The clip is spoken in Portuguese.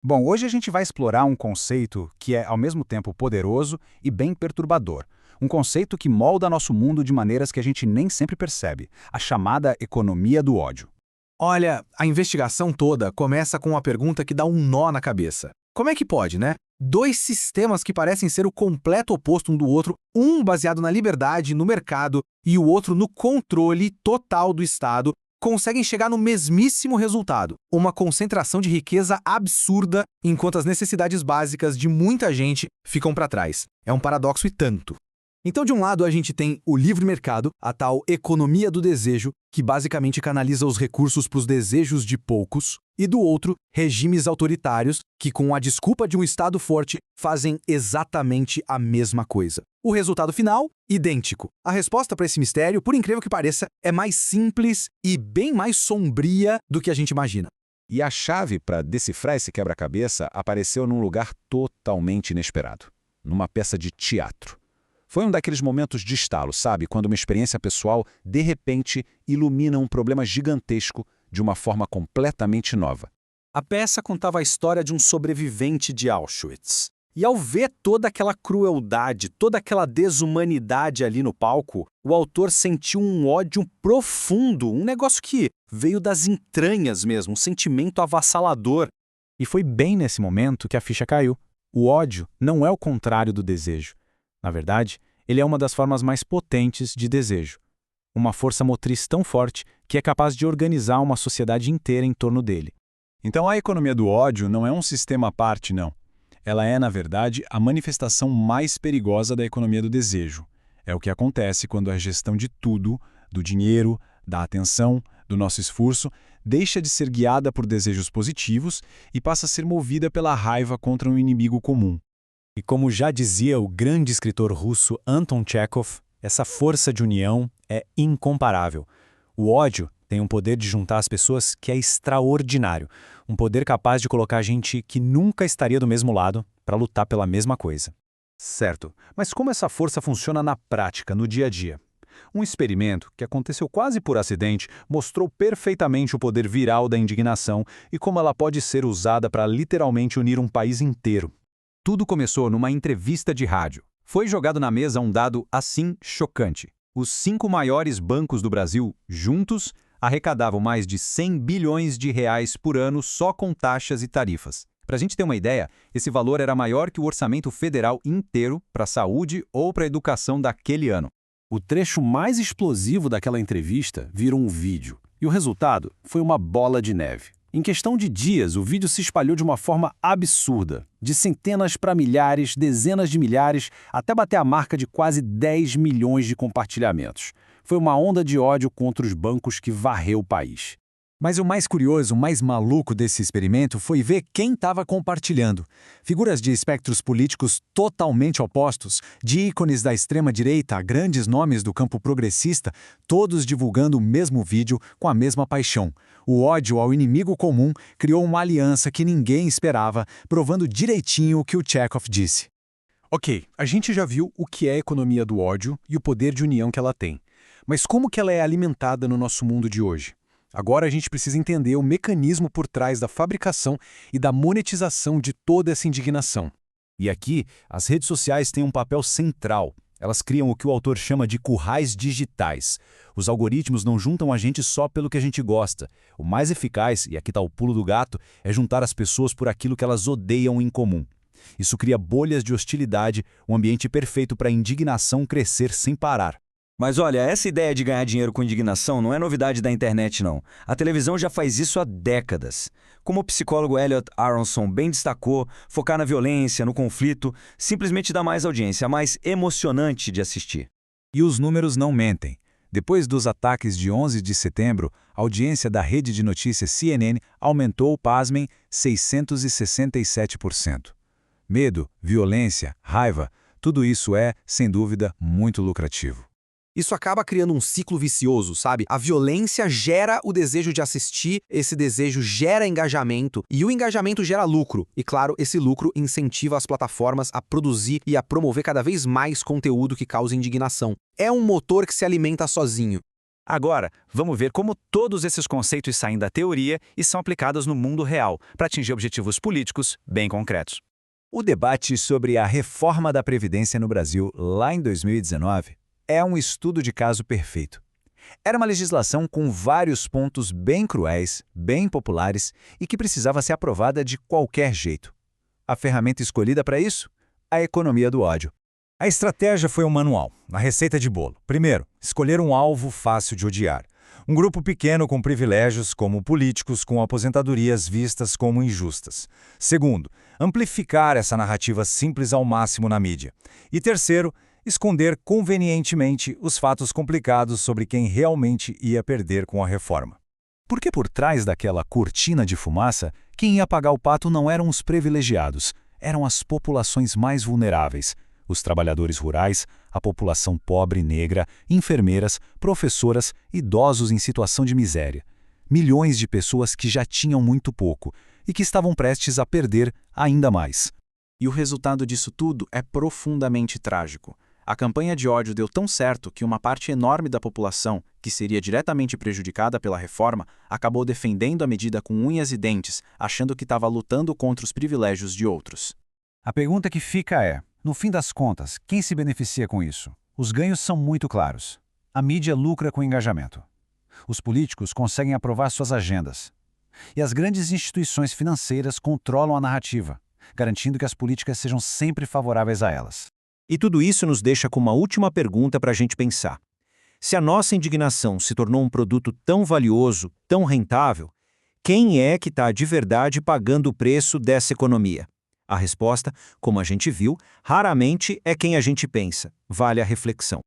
Bom, hoje a gente vai explorar um conceito que é ao mesmo tempo poderoso e bem perturbador. Um conceito que molda nosso mundo de maneiras que a gente nem sempre percebe, a chamada economia do ódio. Olha, a investigação toda começa com uma pergunta que dá um nó na cabeça. Como é que pode, né? Dois sistemas que parecem ser o completo oposto um do outro, um baseado na liberdade, no mercado, e o outro no controle total do Estado, conseguem chegar no mesmíssimo resultado, uma concentração de riqueza absurda, enquanto as necessidades básicas de muita gente ficam para trás. É um paradoxo e tanto. Então, de um lado, a gente tem o livre mercado, a tal economia do desejo, que basicamente canaliza os recursos para os desejos de poucos, e do outro, regimes autoritários, que, com a desculpa de um Estado forte, fazem exatamente a mesma coisa. O resultado final, idêntico. A resposta para esse mistério, por incrível que pareça, é mais simples e bem mais sombria do que a gente imagina. E a chave para decifrar esse quebra-cabeça apareceu num lugar totalmente inesperado, numa peça de teatro. Foi um daqueles momentos de estalo, sabe? Quando uma experiência pessoal, de repente, ilumina um problema gigantesco de uma forma completamente nova. A peça contava a história de um sobrevivente de Auschwitz. E ao ver toda aquela crueldade, toda aquela desumanidade ali no palco, o autor sentiu um ódio profundo, um negócio que veio das entranhas mesmo, um sentimento avassalador. E foi bem nesse momento que a ficha caiu. O ódio não é o contrário do desejo. Na verdade, ele é uma das formas mais potentes de desejo. Uma força motriz tão forte que é capaz de organizar uma sociedade inteira em torno dele. Então a economia do ódio não é um sistema à parte, não. Ela é, na verdade, a manifestação mais perigosa da economia do desejo. É o que acontece quando a gestão de tudo, do dinheiro, da atenção, do nosso esforço, deixa de ser guiada por desejos positivos e passa a ser movida pela raiva contra um inimigo comum. E como já dizia o grande escritor russo Anton Chekhov, essa força de união é incomparável. O ódio tem um poder de juntar as pessoas que é extraordinário, um poder capaz de colocar gente que nunca estaria do mesmo lado para lutar pela mesma coisa. Certo, mas como essa força funciona na prática, no dia a dia? Um experimento, que aconteceu quase por acidente, mostrou perfeitamente o poder viral da indignação e como ela pode ser usada para literalmente unir um país inteiro. Tudo começou numa entrevista de rádio. Foi jogado na mesa um dado assim chocante. Os 5 maiores bancos do Brasil, juntos, arrecadavam mais de 100 bilhões de reais por ano só com taxas e tarifas. Para a gente ter uma ideia, esse valor era maior que o orçamento federal inteiro para a saúde ou para a educação daquele ano. O trecho mais explosivo daquela entrevista virou um vídeo. E o resultado foi uma bola de neve. Em questão de dias, o vídeo se espalhou de uma forma absurda, de centenas para milhares, dezenas de milhares, até bater a marca de quase 10 milhões de compartilhamentos. Foi uma onda de ódio contra os bancos que varreu o país. Mas o mais curioso, o mais maluco desse experimento foi ver quem estava compartilhando. Figuras de espectros políticos totalmente opostos, de ícones da extrema-direita a grandes nomes do campo progressista, todos divulgando o mesmo vídeo com a mesma paixão. O ódio ao inimigo comum criou uma aliança que ninguém esperava, provando direitinho o que o Chekhov disse. Ok, a gente já viu o que é a economia do ódio e o poder de união que ela tem. Mas como que ela é alimentada no nosso mundo de hoje? Agora a gente precisa entender o mecanismo por trás da fabricação e da monetização de toda essa indignação. E aqui, as redes sociais têm um papel central. Elas criam o que o autor chama de currais digitais. Os algoritmos não juntam a gente só pelo que a gente gosta. O mais eficaz, e aqui está o pulo do gato, é juntar as pessoas por aquilo que elas odeiam em comum. Isso cria bolhas de hostilidade, um ambiente perfeito para a indignação crescer sem parar. Mas olha, essa ideia de ganhar dinheiro com indignação não é novidade da internet, não. A televisão já faz isso há décadas. Como o psicólogo Elliot Aronson bem destacou, focar na violência, no conflito, simplesmente dá mais audiência, mais emocionante de assistir. E os números não mentem. Depois dos ataques de 11 de setembro, a audiência da rede de notícias CNN aumentou, pasmem, 667%. Medo, violência, raiva, tudo isso é, sem dúvida, muito lucrativo. Isso acaba criando um ciclo vicioso, sabe? A violência gera o desejo de assistir, esse desejo gera engajamento e o engajamento gera lucro. E claro, esse lucro incentiva as plataformas a produzir e a promover cada vez mais conteúdo que causa indignação. É um motor que se alimenta sozinho. Agora, vamos ver como todos esses conceitos saem da teoria e são aplicados no mundo real, para atingir objetivos políticos bem concretos. O debate sobre a reforma da Previdência no Brasil, lá em 2019, é um estudo de caso perfeito. Era uma legislação com vários pontos bem cruéis, bem populares e que precisava ser aprovada de qualquer jeito. A ferramenta escolhida para isso? A economia do ódio. A estratégia foi um manual, a receita de bolo. Primeiro, escolher um alvo fácil de odiar. Um grupo pequeno com privilégios, como políticos com aposentadorias vistas como injustas. Segundo, amplificar essa narrativa simples ao máximo na mídia. E terceiro, esconder convenientemente os fatos complicados sobre quem realmente ia perder com a reforma. Porque por trás daquela cortina de fumaça, quem ia pagar o pato não eram os privilegiados, eram as populações mais vulneráveis. Os trabalhadores rurais, a população pobre, negra, enfermeiras, professoras, idosos em situação de miséria. Milhões de pessoas que já tinham muito pouco e que estavam prestes a perder ainda mais. E o resultado disso tudo é profundamente trágico. A campanha de ódio deu tão certo que uma parte enorme da população, que seria diretamente prejudicada pela reforma, acabou defendendo a medida com unhas e dentes, achando que estava lutando contra os privilégios de outros. A pergunta que fica é, no fim das contas, quem se beneficia com isso? Os ganhos são muito claros. A mídia lucra com engajamento. Os políticos conseguem aprovar suas agendas. E as grandes instituições financeiras controlam a narrativa, garantindo que as políticas sejam sempre favoráveis a elas. E tudo isso nos deixa com uma última pergunta para a gente pensar. Se a nossa indignação se tornou um produto tão valioso, tão rentável, quem é que está de verdade pagando o preço dessa economia? A resposta, como a gente viu, raramente é quem a gente pensa. Vale a reflexão.